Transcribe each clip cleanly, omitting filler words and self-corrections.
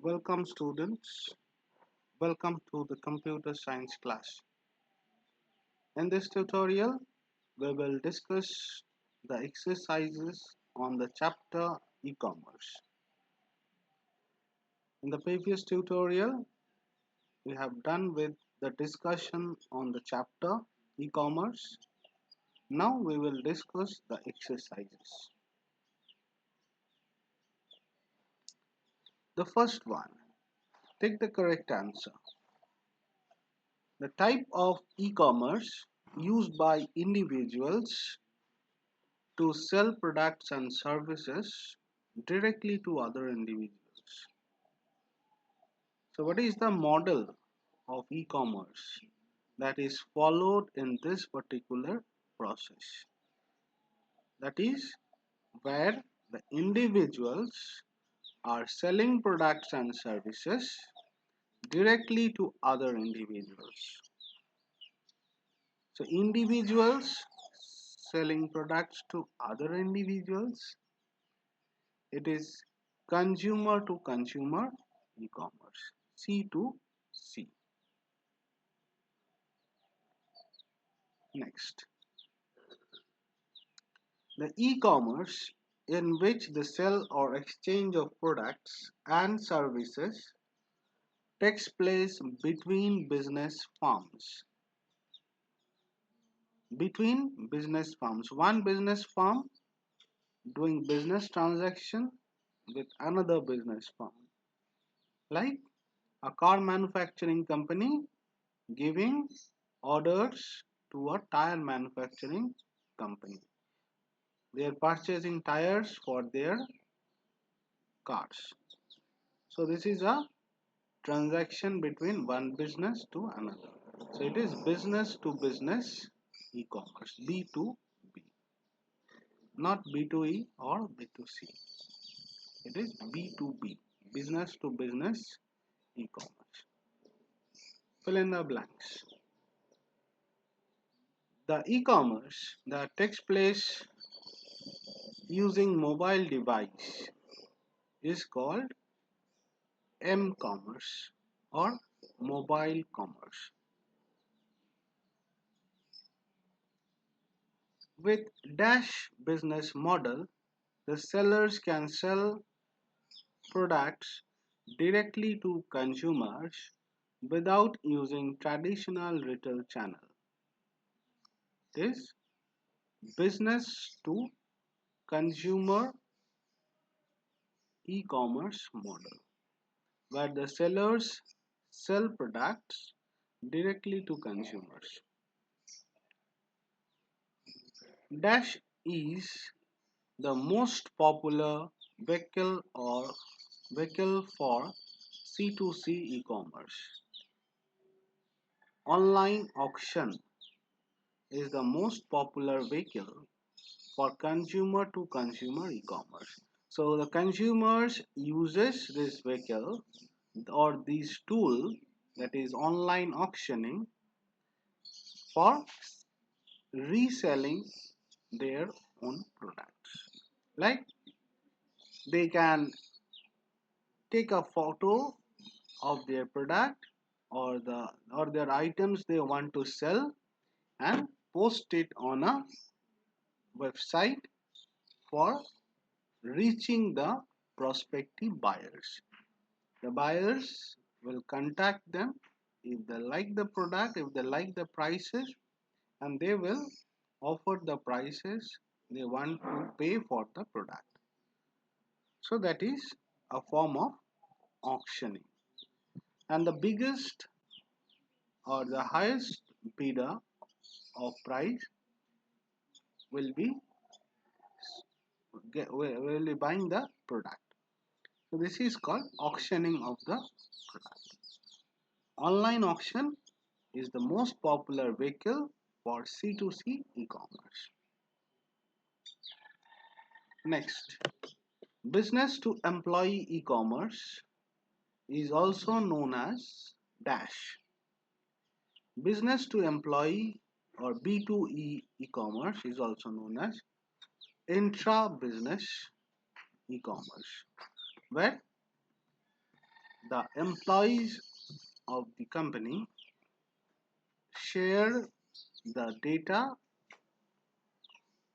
Welcome students, welcome to the computer science class. In this tutorial, we will discuss the exercises on the chapter e-commerce. In the previous tutorial, we have done with the discussion on the chapter e-commerce. Now we will discuss the exercises. The first one, take the correct answer. The type of e-commerce used by individuals to sell products and services directly to other individuals. So, what is the model of e commerce that is followed in this particular process? That is where the individuals are selling products and services directly to other individuals. So, individuals selling products to other individuals, it is consumer to consumer e-commerce, C to C. Next, the e-commerce in which the sale or exchange of products and services takes place between business firms. Between business firms, one business firm doing business transaction with another business firm, like a car manufacturing company giving orders to a tire manufacturing company. They are purchasing tires for their cars. So this is a transaction between one business to another. So it is business to business e-commerce, B to B, not B to E or B to C. It is B to B, business to business e-commerce. Fill in the blanks. The e-commerce that takes place using mobile device is called m-commerce or mobile commerce. With Dash business model, the sellers can sell products directly to consumers without using traditional retail channel. This business to consumer e-commerce model, where the sellers sell products directly to consumers. Dash is the most popular vehicle for C2C e-commerce. Online auction is the most popular vehicle for consumer to consumer e-commerce. So the consumers uses this vehicle or this tool, that is online auctioning, for reselling their own products. Like they can take a photo of their product or their items they want to sell and post it on a website for reaching the prospective buyers. The buyers will contact them if they like the product, if they like the prices, and they will offer the prices they want to pay for the product. So that is a form of auctioning. And the biggest or the highest bidder of price will be will be buying the product. So this is called auctioning of the product. Online auction is the most popular vehicle for C2C e-commerce. Next, business to employee e-commerce is also known as Dash. Business to employee or B2E e-commerce is also known as intra-business e-commerce, where The employees of the company share the data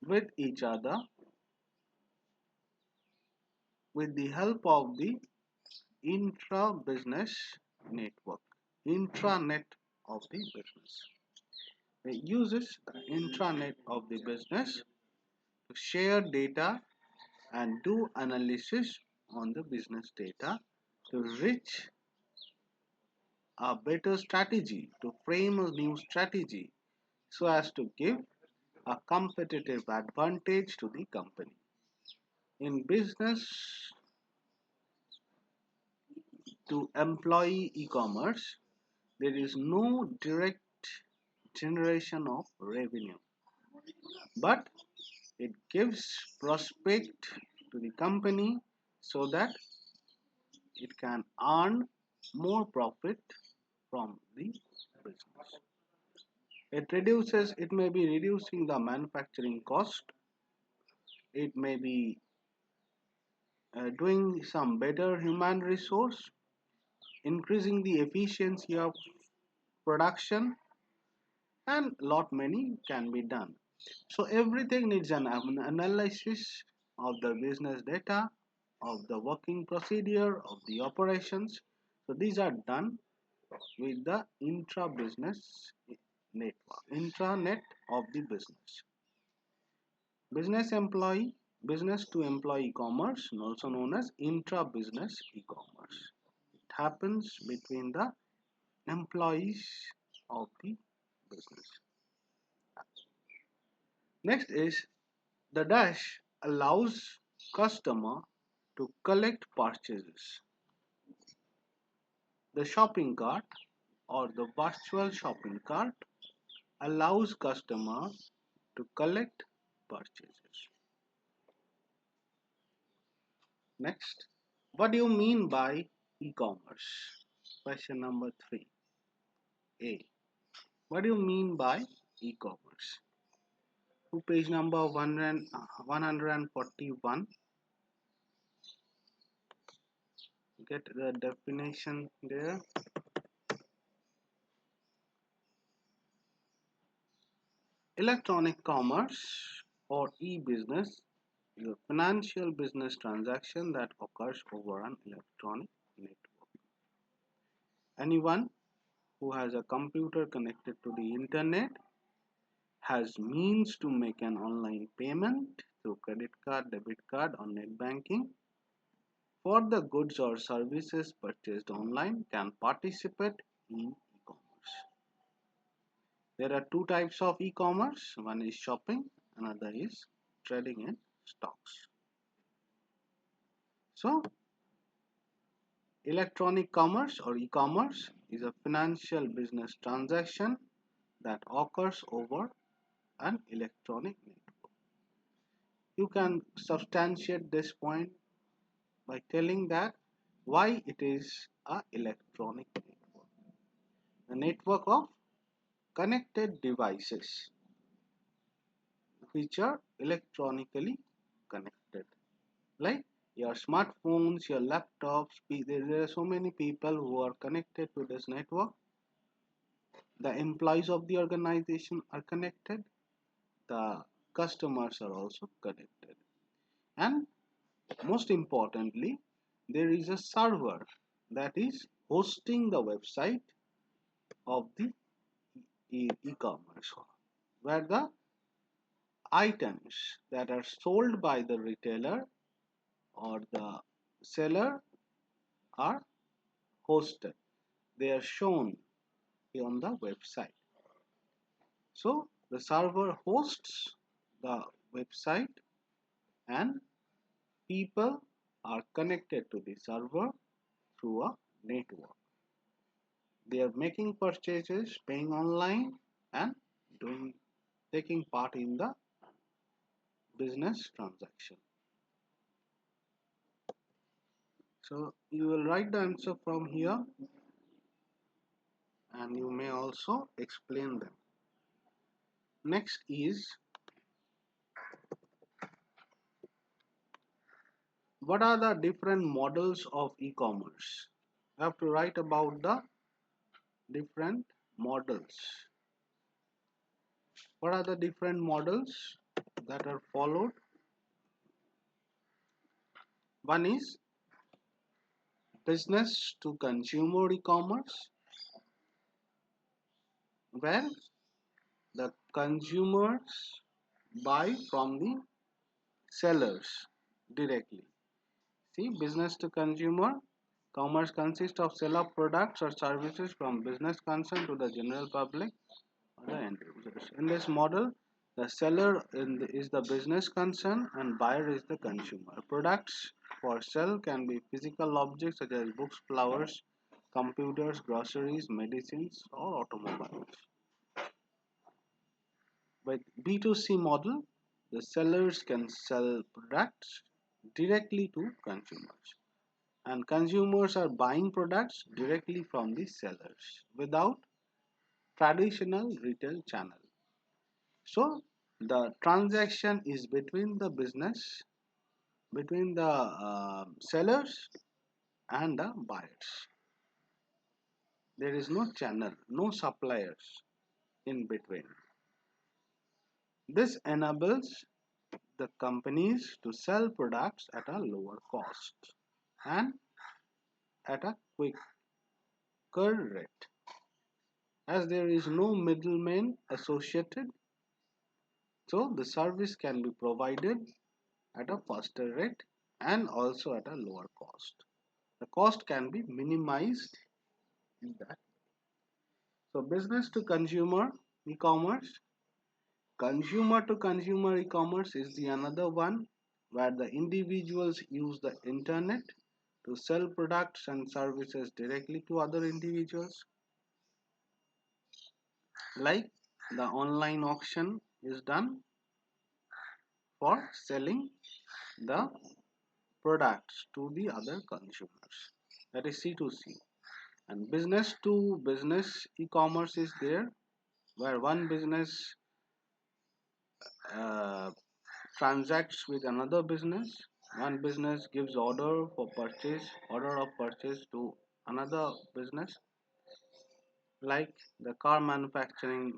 with each other with the help of the intra-business network, intranet of the business. It uses the intranet of the business to share data and do analysis on the business data to reach a better strategy, to frame a new strategy so as to give a competitive advantage to the company. In business to employee e-commerce, there is no direct generation of revenue, but it gives prospect to the company so that it can earn more profit from the business. It may be reducing the manufacturing cost, it may be doing some better human resource, increasing the efficiency of production, and lot many can be done. So everything needs an analysis of the business data, of the working procedure, of the operations. So these are done with the intra-business network, intranet of the business. Business employee, business to employee e-commerce, also known as intra-business e-commerce. It happens between the employees of the business. Next is the dash allows customer to collect purchases. The shopping cart or the virtual shopping cart allows customer to collect purchases. Next, what do you mean by e-commerce? Question number 3. A. What do you mean by e-commerce? To page number 141, get the definition there. Electronic commerce or e-business is a financial business transaction that occurs over an electronic network. Anyone who has a computer connected to the internet has means to make an online payment through credit card, debit card, or net banking for the goods or services purchased online can participate in e-commerce. There are two types of e-commerce. One is shopping, another is trading in stocks. So, electronic commerce or e-commerce is a financial business transaction that occurs over an electronic network. You can substantiate this point by telling that why it is a electronic network. A network of connected devices which are electronically connected, like your smartphones, your laptops. There are so many people who are connected to this network. The employees of the organization are connected, the customers are also connected, and most importantly, there is a server that is hosting the website of the e-commerce, where the items that are sold by the retailer or the seller are hosted. They are shown on the website. So the server hosts the website and people are connected to the server through a network. They are making purchases, paying online, and doing taking part in the business transaction. So you will write the answer from here and you may also explain them. Next is, what are the different models of e-commerce? I have to write about the different models. What are the different models that are followed? One is business to consumer e-commerce, where the consumers buy from the sellers directly. See, business to consumer commerce consists of sale of products or services from business concern to the general public or the end users. In this model, the seller is the business concern and buyer is the consumer. Products for sale can be physical objects such as books, flowers, computers, groceries, medicines, or automobiles. With B2C model, the sellers can sell products directly to consumers, and consumers are buying products directly from the sellers without traditional retail channel. So the transaction is between the business, between the sellers and the buyers. There is no channel, no suppliers in between. This enables the companies to sell products at a lower cost and at a quicker rate. As there is no middleman associated, so the service can be provided at a faster rate and also at a lower cost. The cost can be minimized in that. So business to consumer e-commerce, consumer to consumer e-commerce is the another one where the individuals use the internet to sell products and services directly to other individuals. Like the online auction is done for selling the products to the other consumers. That is C2C. And business to business e-commerce is there where one business uh, transacts with another business. One business gives order of purchase to another business, like the car manufacturing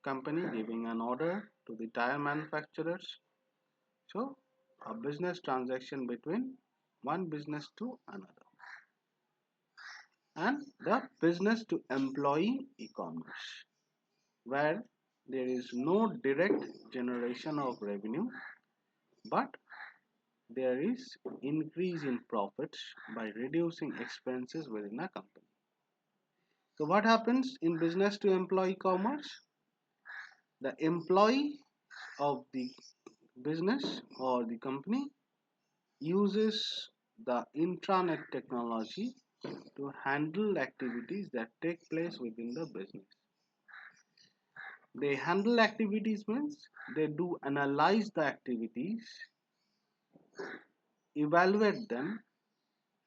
company giving an order to the tire manufacturers. So, a business transaction between one business to another. And the business to employee e-commerce, where there is no direct generation of revenue, but there is increase in profits by reducing expenses within a company. So what happens in business to employee commerce? The employee of the business or the company uses the intranet technology to handle activities that take place within the business. They handle activities means they do analyze the activities, evaluate them,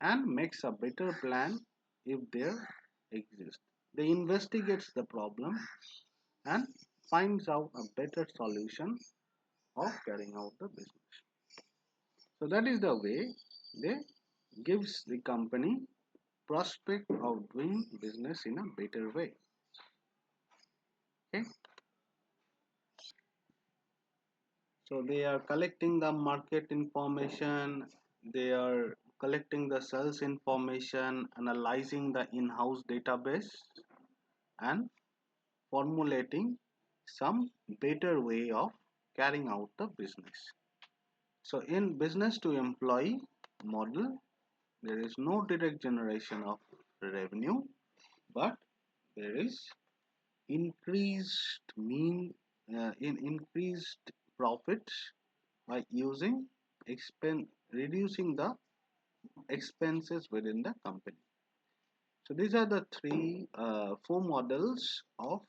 and makes a better plan if there exists. They investigates the problem and finds out a better solution of carrying out the business. So that is the way they gives the company prospect of doing business in a better way. Okay. So they are collecting the market information, they are collecting the sales information, analyzing the in-house database, and formulating some better way of carrying out the business. So in business to employee model, there is no direct generation of revenue, but there is increased increased profits by reducing the expenses within the company. So these are the four models of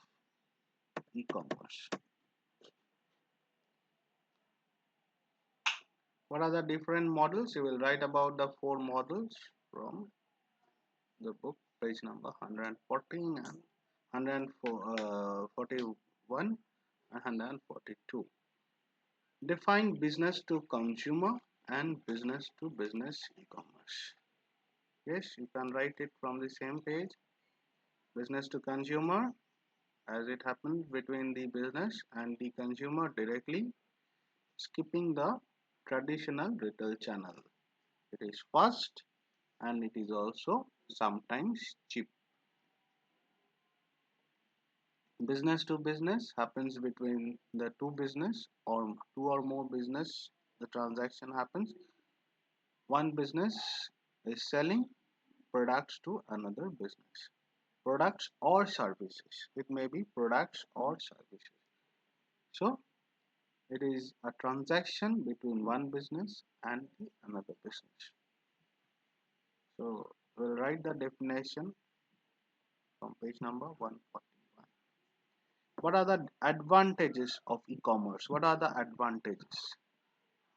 e-commerce. What are the different models? You will write about the four models from the book, page number 114 and 141 and 142. Define business to consumer and business to business e-commerce. Yes, you can write it from the same page. Business to consumer, as it happens between the business and the consumer directly, skipping the traditional retail channel. It is fast and it is also sometimes cheap. Business to business happens between the two business or two or more business. The transaction happens. One business is selling products to another business. Products or services. It may be products or services. So it is a transaction between one business and the another business. So we'll write the definition from page number 141. What are the advantages of e-commerce? What are the advantages?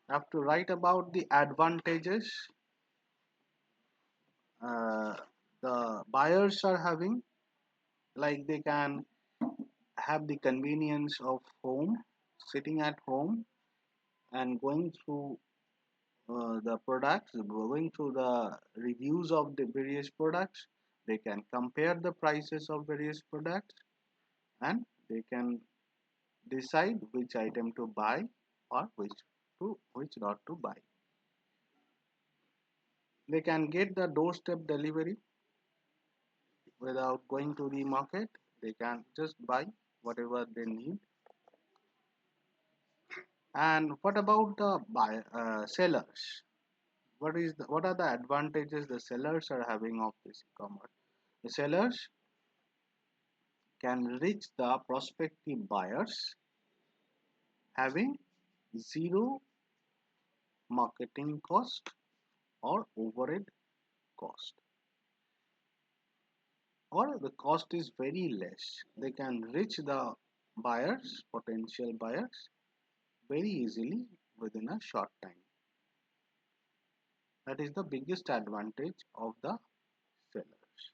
I have to write about the advantages uh, the buyers are having, like they can have the convenience of home, sitting at home and going through the products, going through the reviews of the various products. They can compare the prices of various products and they can decide which item to buy or which not to buy. They can get the doorstep delivery without going to the market. They can just buy whatever they need. And what about the sellers? What are the advantages the sellers are having of this e-commerce? The sellers can reach the prospective buyers having zero marketing cost or overhead cost, or the cost is very less. They can reach the buyers, potential buyers, very easily within a short time. That is the biggest advantage of the sellers.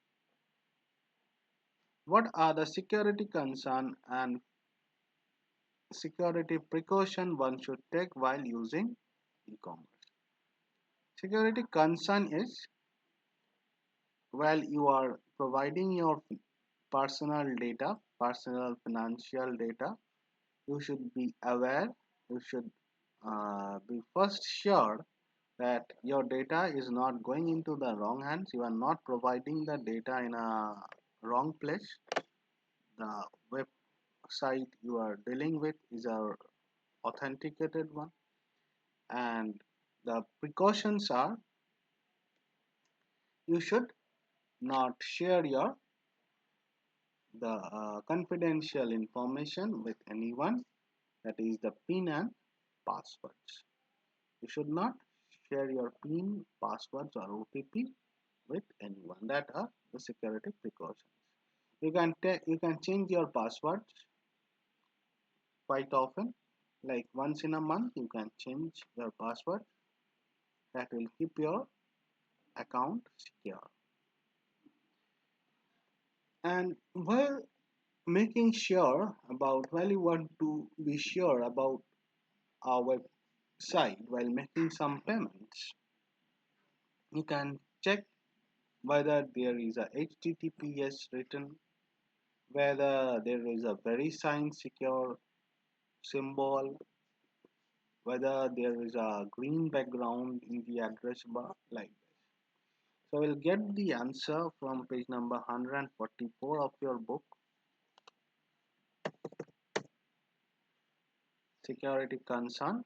What are the security concern and security precaution one should take while using e-commerce? Security concern is while you are providing your personal data, personal financial data, you should be aware, you should be first sure that your data is not going into the wrong hands. You are not providing the data in a wrong place. The website you are dealing with is a authenticated one, and the precautions are you should not share your the confidential information with anyone, that is the PIN and passwords. You should not share your PIN, passwords or OTP with anyone. That are the security precautions. You can change your passwords quite often, like once in a month you can change your password. That will keep your account secure. And while you want to be sure about our website while making some payments, you can check whether there is a HTTPS written, whether there is a very sign secure symbol, whether there is a green background in the address bar, like this. So we'll get the answer from page number 144 of your book, Security Concern.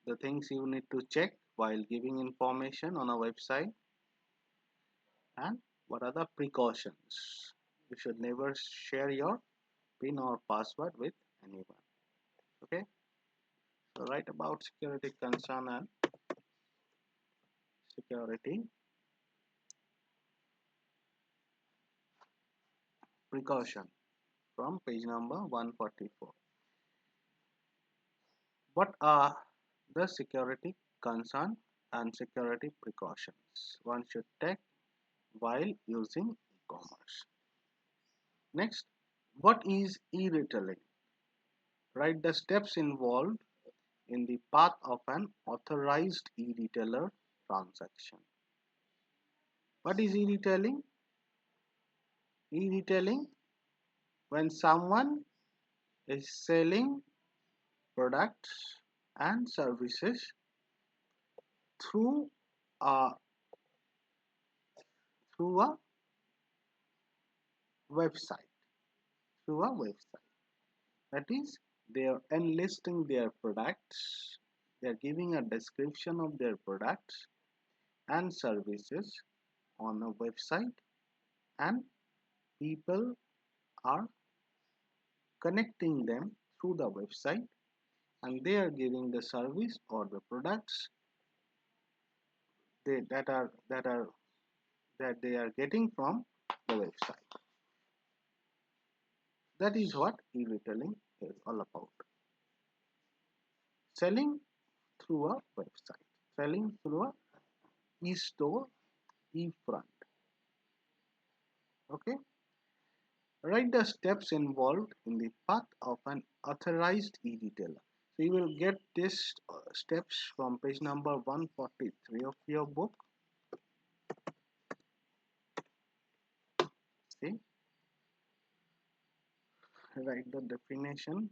The things you need to check while giving information on a website, and what are the precautions. You should never share your PIN or password with anyone. Okay, so write about security concern and security precaution from page number 144. What are the security concern and security precautions one should take while using e-commerce? Next, what is e-retailing? Write the steps involved in the path of an authorized e-retailer transaction. What is e-retailing? E-retailing, when someone is selling products and services through a through a website, through a website. That is, they are enlisting their products, they are giving a description of their products and services on a website, and people are connecting them through the website, and they are giving the service or the products that they are getting from the website. That is what e-retailing is all about. Selling through a website, selling through a e-store, e-front. Okay. Write the steps involved in the path of an authorized e-retailer. So you will get these steps from page number 143 of your book. See, write the definition.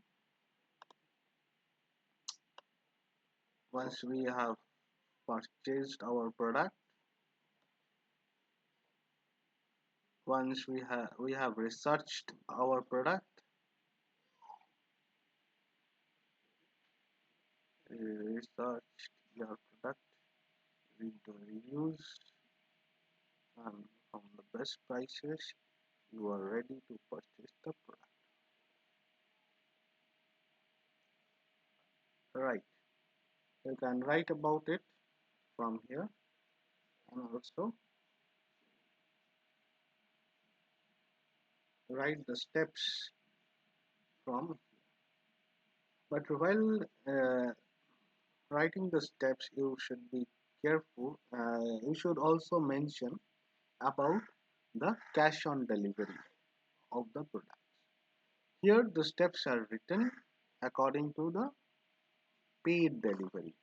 Once we have purchased our product, once we have researched our product, researched your product, read the reviews, and from the best prices, you are ready to purchase the product. Right. You can write about it from here, and also write the steps from. But while writing the steps, you should be careful. You should also mention about the cash on delivery of the product. Here the steps are written according to the paid delivery.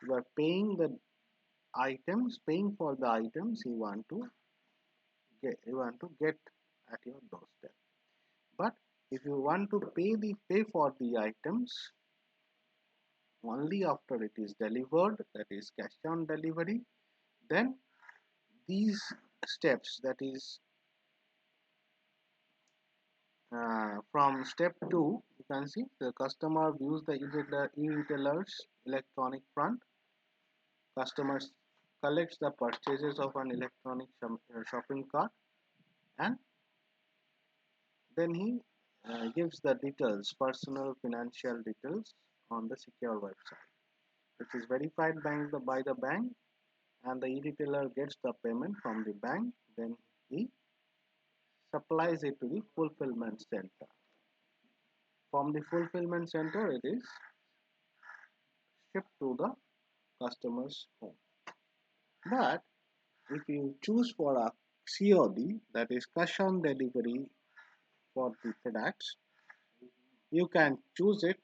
You are paying the items, paying for the items you want to get at your doorstep. But if you want to pay for the items only after it is delivered, that is cash on delivery, then these steps, that is from step 2, you can see the customer views the e-retailer's electronic front. Customers collects the purchases of an electronic shopping cart, and then he gives the details, personal financial details on the secure website, which is verified by the bank, and the e-retailer gets the payment from the bank. Then he supplies it to the fulfillment center. From the fulfillment center, it is shipped to the customer's home. But if you choose for a COD, that is cash on delivery for the products, you can choose it.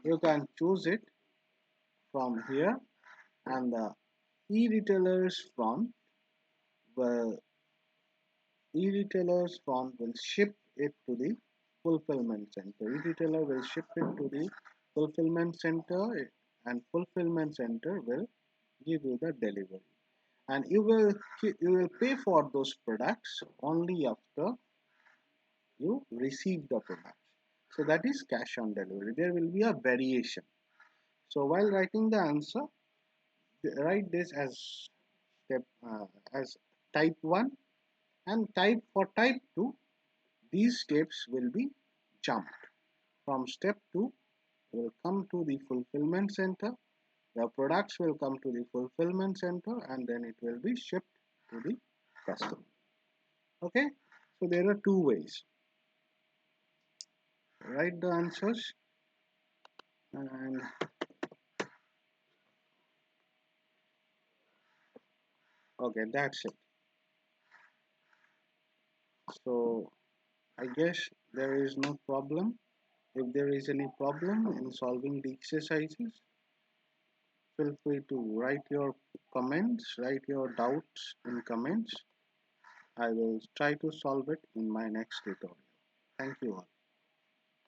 You can choose it from here, and the e-retailers from the e-retailers from will ship it to the fulfillment center. E-retailer will ship it to the fulfillment center, and fulfillment center will give you the delivery. And you will pay for those products only after you receive the product. So that is cash on delivery. There will be a variation. So while writing the answer, write this step as type 1, and type 2, these steps will be jumped. From step 2 will come to the fulfillment center, the products will come to the fulfillment center, and then it will be shipped to the customer. Okay, so there are two ways. Write the answers, and okay, that's it. So I guess there is no problem. If there is any problem in solving the exercises, feel free to write your comments, write your doubts in comments. I will try to solve it in my next tutorial. Thank you all.